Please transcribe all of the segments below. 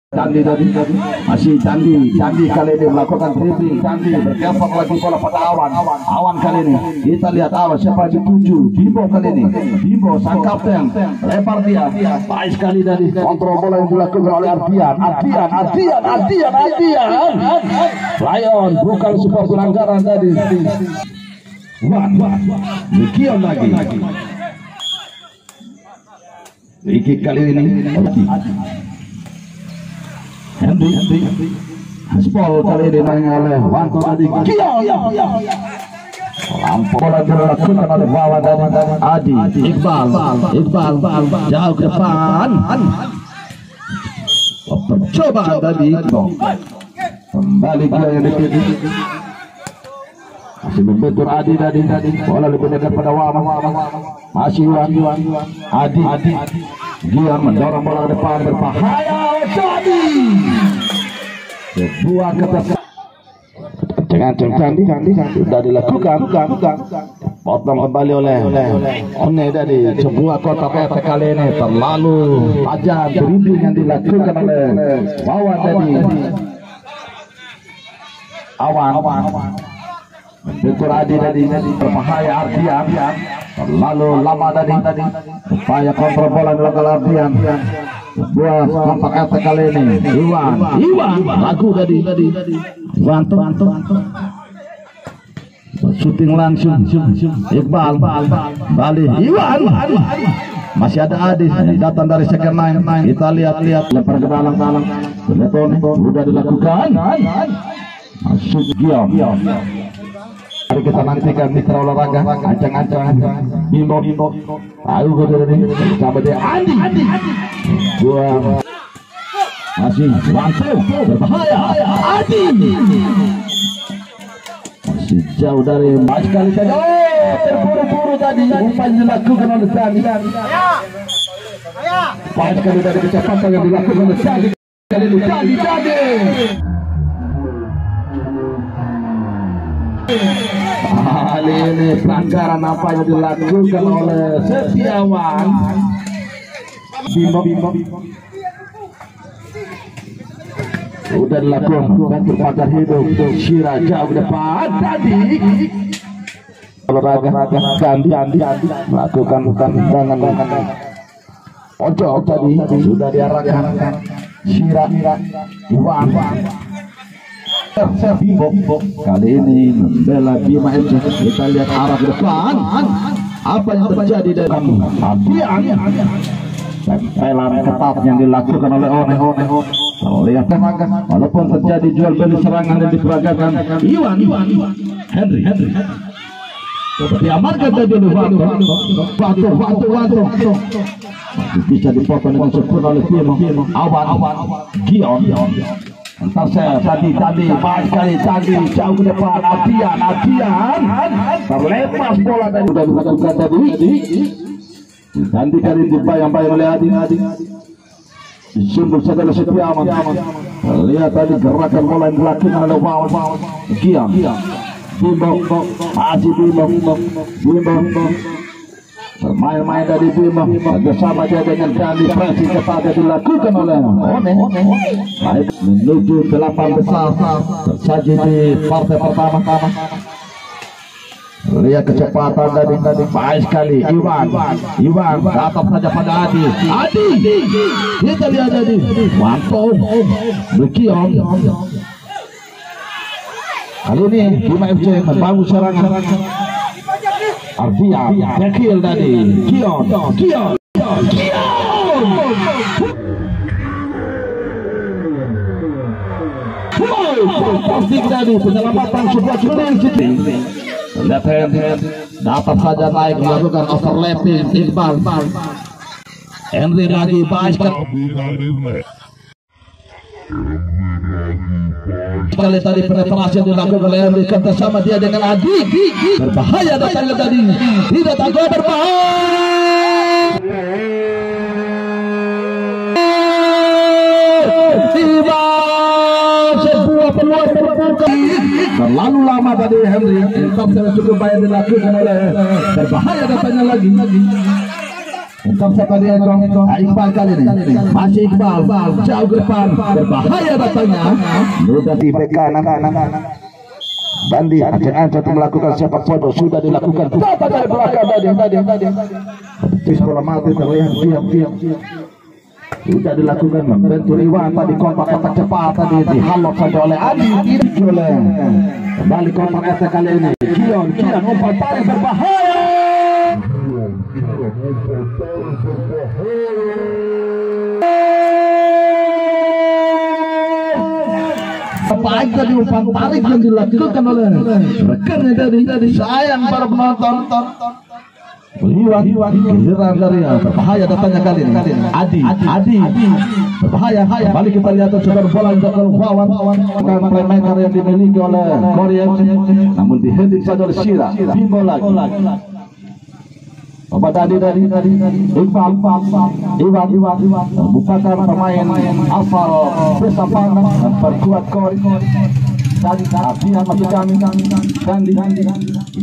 Candi tadi masih Candi kali ini melakukan dribbling. Candi bergeser lagi bola pada Awan kali ini kita lihat siapa yang dituju. Bimbo kali ini, Bimbo sang kapten lempar dia baik sekali dari kontrol bola yang dilakukan oleh Ardian. Lion bukan sebuah pelanggaran tadi. Demikian lagi Iki kali ini Henry Aspol kali ini main oleh Wanto tadi. Lampu bola dilakukan oleh Wawan dan Adi. Iqbal jauh ke depan. Percobaan tadi kembali dia yang dipilih. Masih membentur Adi tadi. Bola lebih dekat pada Wawan. Masih Adi. Dia mendorong bola ke depan, berbahaya tadi. Sebuah Candi sudah dilakukan. Potong kembali oleh One tadi. Sebuah kotak efek kali ini terlalu tajam dribbling yang dilakukan oleh Wawan tadi. Awan betul Adi tadi berbahaya Ardian. Terlalu lama tadi upaya kontrol bola dilakukan Ardian. Sebuah kontak efek kali ini Iwan lagu tadi Wanto syuting langsung Iqbal balik Iwan masih ada Adis datang dari second line. Kita lihat lempar ke dalam sudah dilakukan masuk Gion. Mari kita nantikan mitra olahraga ancang-ancang Bimbo tahu dari sama dia Andi buang masih Wanto berbahaya Adi masih jauh dari baik sekali saja. Terburu-buru tadi upaya dilakukan oleh Candi. Baik sekali dari kecepatan yang dilakukan oleh Candi. Kali ini pelanggaran apa yang dilakukan oleh Setiawan. Bimbo sudah dilakukan bentur pagar hidup. Syira jauh depan tadi. Olahraga Candi melakukan tendangan pojok tadi sudah diarahkan Syira Iwan. Bimbo kali ini membela Bima FC. Kita lihat arah depan apa yang terjadi dari Ardian. Tempelan ketat yang dilakukan oleh One. Lihat walaupun terjadi jual beli serangan yang diperagakan Iwan Henry diamankan tadi oleh Wanto bisa dipotong dengan sempurna oleh Bimo. Awan Gion entah saya tadi baik sekali Candi jauh ke depan. Ardian terlepas bola tadi sudah dilakukan tadi. Candi kali dibayang-bayang oleh Adi disumbul saja oleh Setiawan. Lihat tadi gerakan bola yang dilakukan oleh Wawan. Gion Bimbo masih Bimbo bermain tadi Bimbo bersama dia dengan Candi. Presi ketat dilakukan oleh One. Baik menuju 8 besar tersaji di partai pertama. Lihat kecepatan tadi baik sekali Iwan datang saja pada Adi. Kita lihat tadi Wanto Gion. Kali ini Bima FC membangun serangan. Ardian kecil tadi Gion. Fantastik tadi penyelamatan sebuah clean shooting. Lihat dapat saja naik melakukan overlapping Iqbal. Henry lagi baik sekali tadi penetrasi yang dilakukan oleh Henry kerjasama dia dengan Adi. Berbahaya datangnya tadi. Tidak tahu berbahaya. Sebuah peluang terbuka. Terlalu lama tadi Henry. Cukup banyak dilakukan oleh berbahaya datangnya lagi. Untuk siapa dia Iqbal kali ini masih Iqbal jauh ke depan, berbahaya datangnya. Sudah di bek kanan. Bandi ancang-ancang melakukan sepak pojok sudah dilakukan. Dapat dari belakang tadi. Terus bola mati terlihat diam. Sudah dilakukan membentur Iwan tadi, kompak kotak cepat tadi dihalok saja oleh Adi. Oleh kembali kompak RT kali ini. Kion umpan tarik berbahaya. Baik tadi umpan tarik yang dilakukan oleh rekannya dari sayang para penonton. Iwan giliran dari berbahaya datangnya kali ini. Adi berbahaya. Balik kita lihat sebar bola yang datang Wawan playmaker yang dimiliki oleh Korea, namun diheading saja oleh Syira. Bimbo lagi. Bapak dari Iqbal Iwan merupakan pemain asal Desa Panang dan perkuat Kori. Tadi Abian masih kami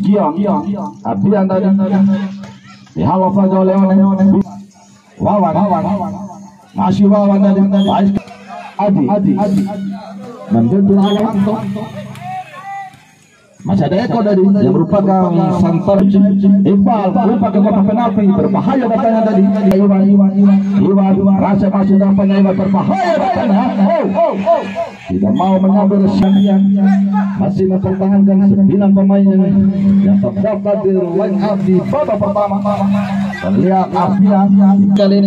Gion Abian tadi dihalau saja oleh Wawan masih Wawan tadi Adi membentur Awan. Masih ada Eko dari yang merupakan santer Iqbal merupakan kotak penalti, berbahaya datangnya tadi. Iwan rasa masih dampaknya Iwan, berbahaya datangnya. Tidak mau mengambil resmian, masih mempertahankan 9 pemain yang terdaftar di line up di babak pertama. Terlihat Afian kali ini.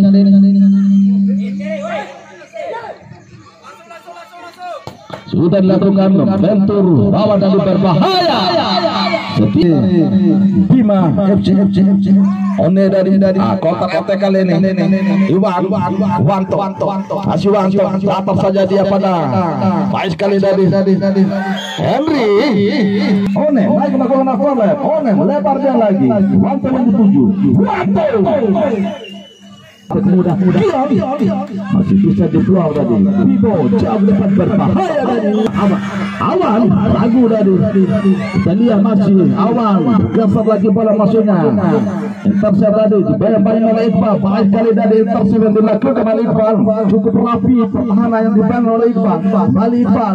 Sudah dilakukan membentur lawan dan berbahaya. Seperti Bima FC One dari kotak RT kali ini. Iwan Wanto masih Wanto, tatap saja dia pada baik sekali dari Henry. One naik melakukan overlap. One melebar dia lagi. Wanto yang dituju. Wanto mudah masih bisa dipluang tadi. Bibo jauh depan, berbahaya dari Awan ragu dari kita lihat masih Awan geser lagi bola masuknya. Intercept tadi dibayang-bayang oleh Iqbal. Baik kali dari intercept yang dilakukan oleh Iqbal, cukup rapi pertahanan yang dibangun oleh Iqbal. Bali Iqbal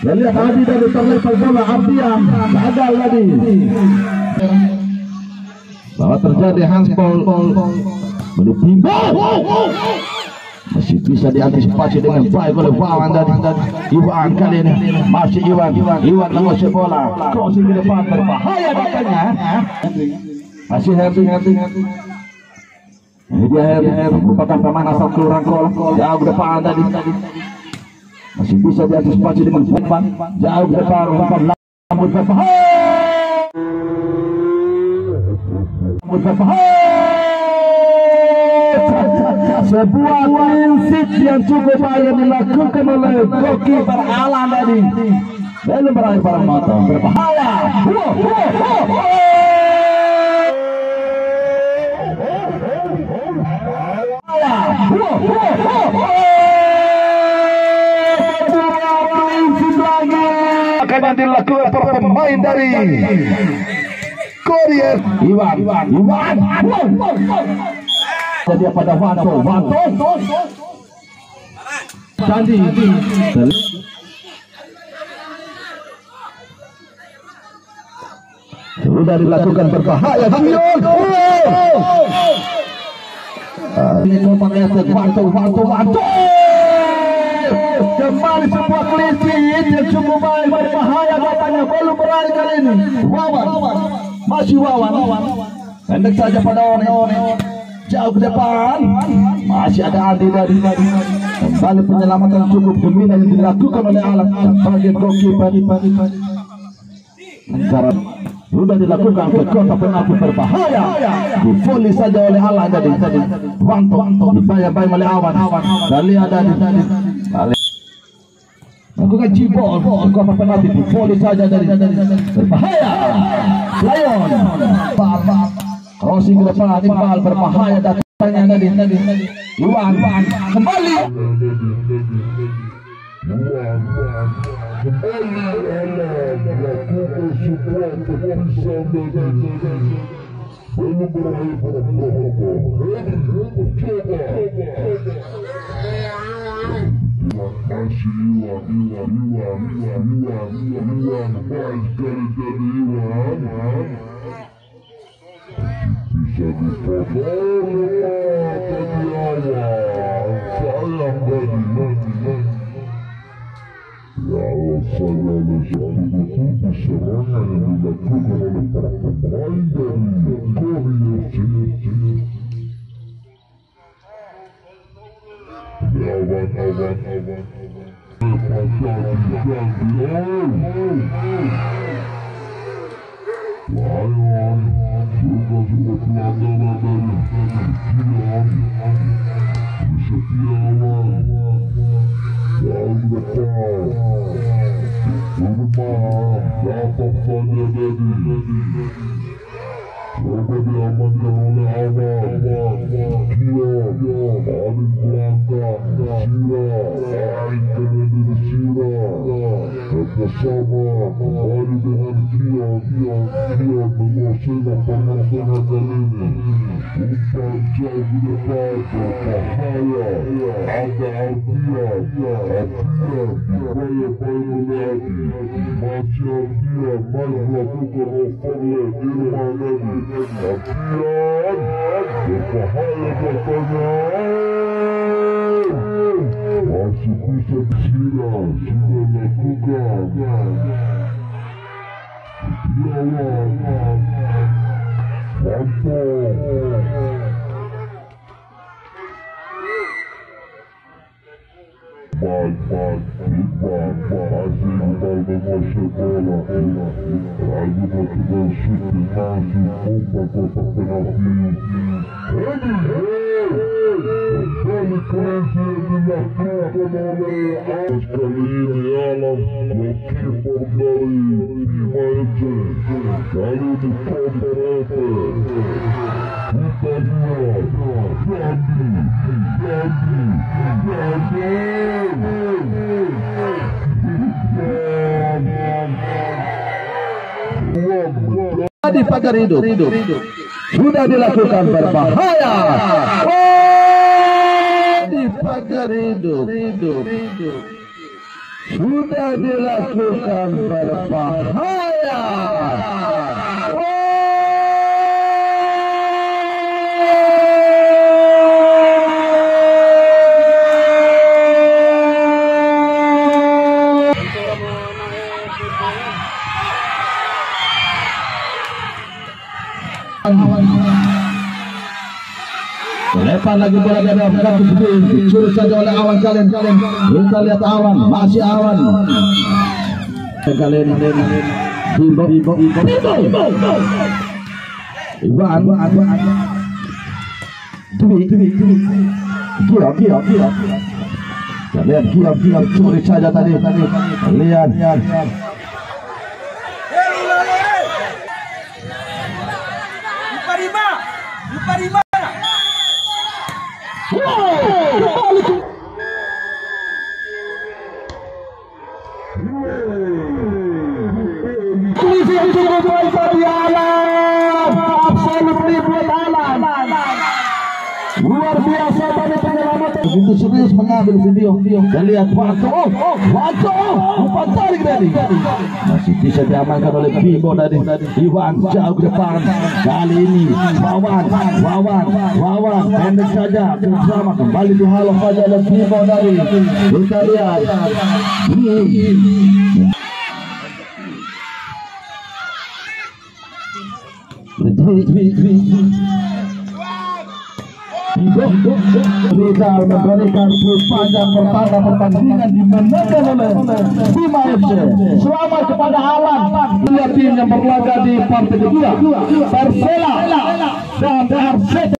kita lihat Adi dari terlepas bola. Ardian gagal tadi. Bahwa terjadi handball Bimbo masih bisa diantisipasi dengan baik oleh Wawan tadi. Iwan kali ini masih Iwan menguasai bola, crossing ke depan, berbahaya datangnya. Masih Henry. Ini dia Henry merupakan pemain asal Kelurahan Kolak, jauh ke depan tadi. Masih bisa diantisipasi dengan umpan jauh ke depan, umpan lambut berbahaya. Sebuah prinsip yang cukup baik dilakukan oleh goalkeeper Alan tadi. Belum berakhir para penonton, berbahaya. Akan dilakukan para pemain dari Korea. Iwan jadi pada Wanto Candi sudah dilakukan, berbahaya. Ini kotak Wanto kembali sebuah clean yang cukup baik, berbahaya datanya. Belum berakhir kali ini. Masih Wawan pendek saja pada One jauh ke depan. Masih ada Adi dari kembali penyelamatan cukup gembira yang dilakukan oleh Alan sebagai goalkeeper. Negara sudah dilakukan ke kotak penalti, berbahaya. Di volley saja oleh Alan tadi. Wanto dibayang-bayang oleh Awan. Kali ada tadi. Lakukan jebol kotak penalti, di volley saja dari berbahaya. Lion crossing ke depan, Iqbal, berbahaya datangnya tadi. Iwan kembali. serangan yang dilakukan oleh para pemain dari Korea Selatan. Lion juga sebuah pelanggaran dari Setiawan yang depan rumah dapat saja jadi coba diamankan oleh Aman Kion paling belakang Sira bersama kembali dengan Kion menguasai lapangan tengah kali ini umpan jauh ke depan berbahaya ada Ardian upaya-upaya melati masih Ardian main melakukan overlap Irman Nadi Ardian berbahaya katanya masih bisa Sira sudah lakukan Setiawan mantap Asing kembali menguasai bola Ragu melakukan shooting masih umpan kotak penalti kembali kreasi yang dilakukan oleh Alas kali ini Alam keeper dari Bima FC kali ini counter efek Utania di pagar hidup sudah dilakukan berbahaya di pagar hidup sudah dilakukan berbahaya lepas lagi bola dari Afgan dicuri saja oleh Awan kalian kita lihat Awan masih Awan kalian Iwan Giam curi saja tadi lihat luar biasa dari penyelamatan begitu serius mengambil video dan lihat Waco umpan tarik tadi masih bisa diamankan oleh Bimo tadi Iwan jauh ke depan kali ini Wawan pendek saja bersama kembali dihalau saja oleh Bimo tadi kita lihat Rizal memberikan sepanjang pertandingan dimenangkan oleh Bima FC. Selamat kepada Alan, dua tim yang berlaga di partai kedua, Persela dan RCT.